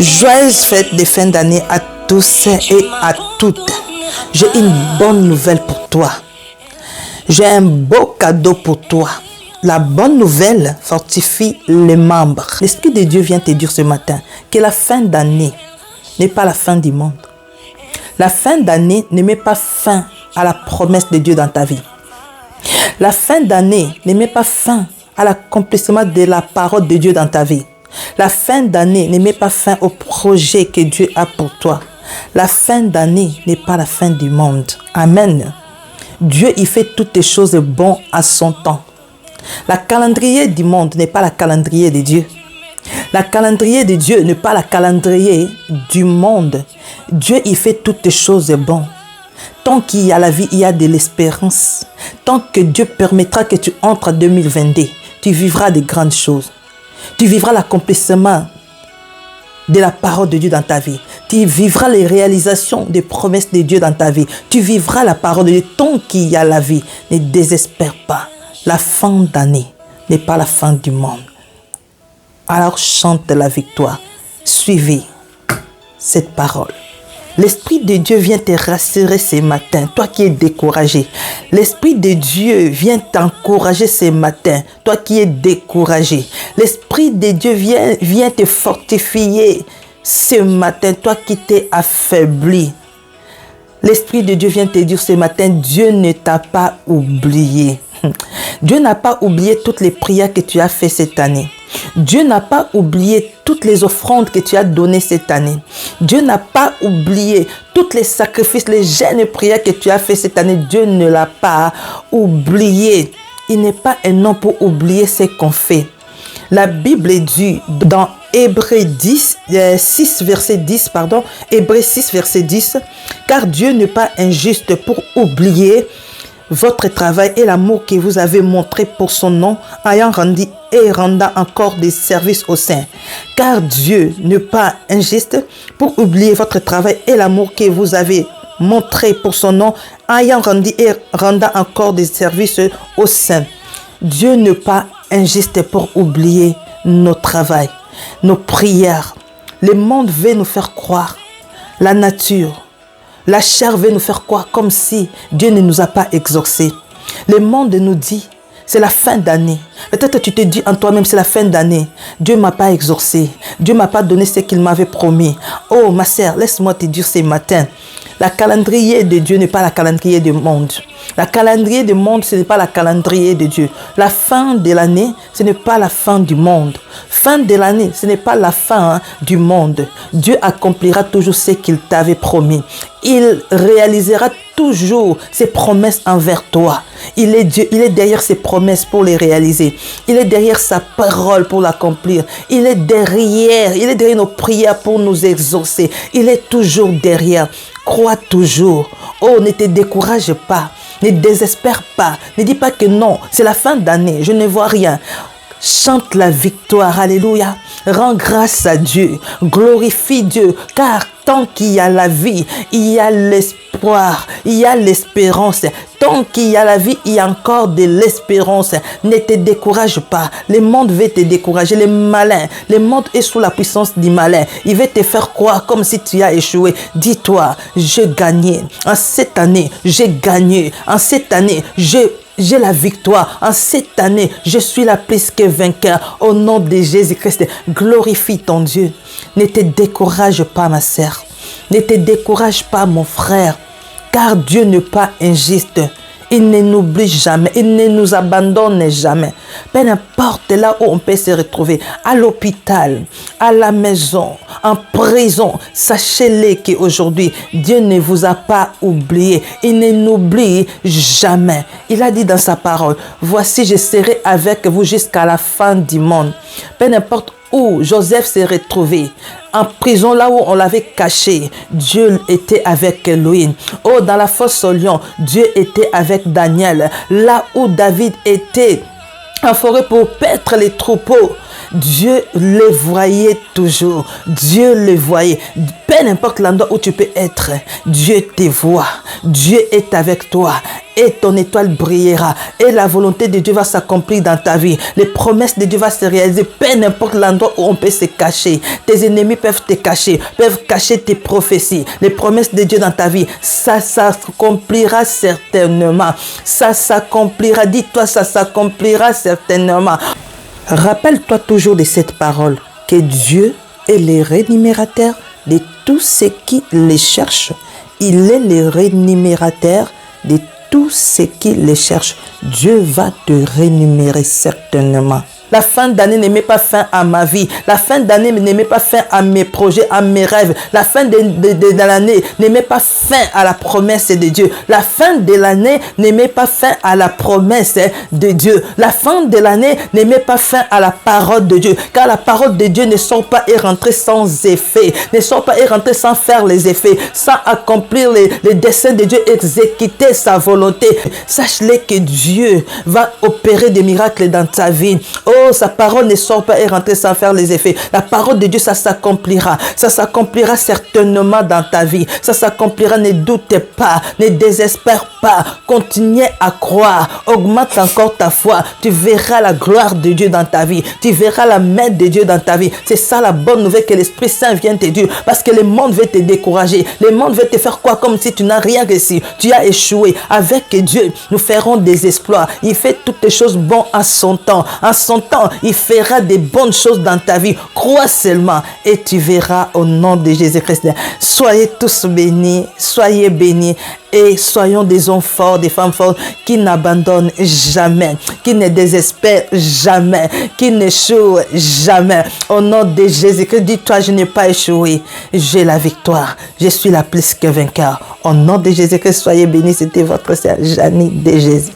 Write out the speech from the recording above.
Joyeuses fêtes de fin d'année à tous et à toutes. J'ai une bonne nouvelle pour toi. J'ai un beau cadeau pour toi. La bonne nouvelle fortifie les membres. L'Esprit de Dieu vient te dire ce matin que la fin d'année n'est pas la fin du monde. La fin d'année ne met pas fin à la promesse de Dieu dans ta vie. La fin d'année ne met pas fin à l'accomplissement de la parole de Dieu dans ta vie. La fin d'année ne met pas fin au projet que Dieu a pour toi. La fin d'année n'est pas la fin du monde. Amen. Dieu, il fait toutes les choses bonnes à son temps. La calendrier du monde n'est pas la calendrier de Dieu. La calendrier de Dieu n'est pas la calendrier du monde. Dieu, il fait toutes les choses bonnes. Tant qu'il y a la vie, il y a de l'espérance. Tant que Dieu permettra que tu entres en 2022, tu vivras de grandes choses. Tu vivras l'accomplissement de la parole de Dieu dans ta vie. Tu vivras les réalisations des promesses de Dieu dans ta vie. Tu vivras la parole de Dieu tant qu'il y a la vie. Ne désespère pas. La fin d'année n'est pas la fin du monde. Alors chante la victoire. Suivez cette parole. L'Esprit de Dieu vient te rassurer ce matin, toi qui es découragé. L'Esprit de Dieu vient t'encourager ce matin, toi qui es découragé. L'Esprit de Dieu vient te fortifier ce matin, toi qui t'es affaibli. L'Esprit de Dieu vient te dire ce matin, Dieu ne t'a pas oublié. Dieu n'a pas oublié toutes les prières que tu as faites cette année. Dieu n'a pas oublié toutes les offrandes que tu as données cette année. Dieu n'a pas oublié tous les sacrifices, les jeûnes et prières que tu as fait cette année. Dieu ne l'a pas oublié. Il n'est pas un homme pour oublier ce qu'on fait. La Bible dit dans Hébreux 6, verset 10, car Dieu n'est pas injuste pour oublier votre travail et l'amour que vous avez montré pour son nom, ayant rendu et rendant encore des services aux saints. Car Dieu n'est pas injuste pour oublier votre travail et l'amour que vous avez montré pour son nom, ayant rendu et rendant encore des services aux saints. Dieu n'est pas injuste pour oublier nos travail, nos prières. Le monde veut nous faire croire, la nature, la chair veut nous faire croire comme si Dieu ne nous a pas exaucés. Le monde nous dit, c'est la fin d'année. Peut-être tu te dis en toi-même, c'est la fin d'année. Dieu ne m'a pas exaucé. Dieu ne m'a pas donné ce qu'il m'avait promis. Oh ma sœur, laisse-moi te dire ce matin. La calendrier de Dieu n'est pas la calendrier du monde. La calendrier du monde, ce n'est pas la calendrier de Dieu. La fin de l'année, ce n'est pas la fin du monde. Fin de l'année, ce n'est pas la fin du monde. Dieu accomplira toujours ce qu'il t'avait promis. Il réalisera toujours ses promesses envers toi. Il est Dieu, il est derrière ses promesses pour les réaliser. Il est derrière sa parole pour l'accomplir. Il est derrière nos prières pour nous exaucer. Il est toujours derrière. Crois toujours. Oh, ne te décourage pas. Ne désespère pas. Ne dis pas que non, c'est la fin d'année. Je ne vois rien. Chante la victoire. Alléluia. Rends grâce à Dieu. Glorifie Dieu. Car tant qu'il y a la vie, il y a l'espoir. Il y a l'espérance. Tant qu'il y a la vie, il y a encore de l'espérance. Ne te décourage pas. Le monde veut te décourager. Le malin. Le monde est sous la puissance du malin. Il veut te faire croire comme si tu as échoué. Dis-toi, j'ai gagné. En cette année, j'ai gagné. En cette année, j'ai la victoire. En cette année, je suis la plus que vainqueur. Au nom de Jésus-Christ, glorifie ton Dieu. Ne te décourage pas, ma sœur. Ne te décourage pas, mon frère. Car Dieu n'est pas injuste. Il ne nous oublie jamais. Il ne nous abandonne jamais. Peu importe là où on peut se retrouver, à l'hôpital, à la maison, en prison, sachez-le qu'aujourd'hui, Dieu ne vous a pas oublié. Il ne nous oublie jamais. Il a dit dans sa parole, voici, je serai avec vous jusqu'à la fin du monde. Peu importe où Joseph s'est retrouvé, en prison, là où on l'avait caché, Dieu était avec lui. Oh, dans la fosse au lion, Dieu était avec Daniel. Là où David était en forêt pour paître les troupeaux, Dieu le voyait toujours. Dieu le voyait. Peu importe l'endroit où tu peux être, Dieu te voit. Dieu est avec toi. Et ton étoile brillera. Et la volonté de Dieu va s'accomplir dans ta vie. Les promesses de Dieu vont se réaliser. Peu importe l'endroit où on peut se cacher. Tes ennemis peuvent te cacher. Peuvent cacher tes prophéties. Les promesses de Dieu dans ta vie. Ça s'accomplira certainement. Ça s'accomplira. Dis-toi, ça s'accomplira certainement. Rappelle-toi toujours de cette parole. Que Dieu est le rémunérateur de tous ceux qui le cherchent. Il est le rémunérateur de tous ceux qui le cherchent. Dieu va te rémunérer certainement. La fin d'année ne met pas fin à ma vie. La fin d'année ne met pas fin à mes projets, à mes rêves. La fin de l'année ne met pas fin à la promesse de Dieu. La fin de l'année ne met pas fin à la promesse de Dieu. La fin de l'année ne met pas fin à la parole de Dieu. Car la parole de Dieu ne sort pas et rentre sans effet. Ne sort pas et rentre sans faire les effets. Sans accomplir les desseins de Dieu, exécuter sa volonté. Sache-le que Dieu va opérer des miracles dans ta vie. Oh, sa parole ne sort pas et rentre sans faire les effets. La parole de Dieu, ça s'accomplira. Ça s'accomplira certainement dans ta vie. Ça s'accomplira, ne doute pas, ne désespère pas. Continuez à croire. Augmente encore ta foi. Tu verras la gloire de Dieu dans ta vie. Tu verras la main de Dieu dans ta vie. C'est ça la bonne nouvelle que l'Esprit Saint vient te dire. Parce que le monde veut te décourager. Le monde veut te faire quoi comme si tu n'as rien réussi. Tu as échoué. Avec Dieu, nous ferons des exploits. Il fait toutes les choses bonnes à son temps. En son temps, il fera des bonnes choses dans ta vie. Crois seulement et tu verras au nom de Jésus-Christ. Soyez tous bénis, soyez bénis et soyons des hommes forts, des femmes fortes qui n'abandonnent jamais, qui ne désespèrent jamais, qui n'échouent jamais. Au nom de Jésus-Christ, dis-toi, je n'ai pas échoué, j'ai la victoire, je suis la plus que vainqueur. Au nom de Jésus-Christ, soyez bénis. C'était votre sœur Janie de Jésus.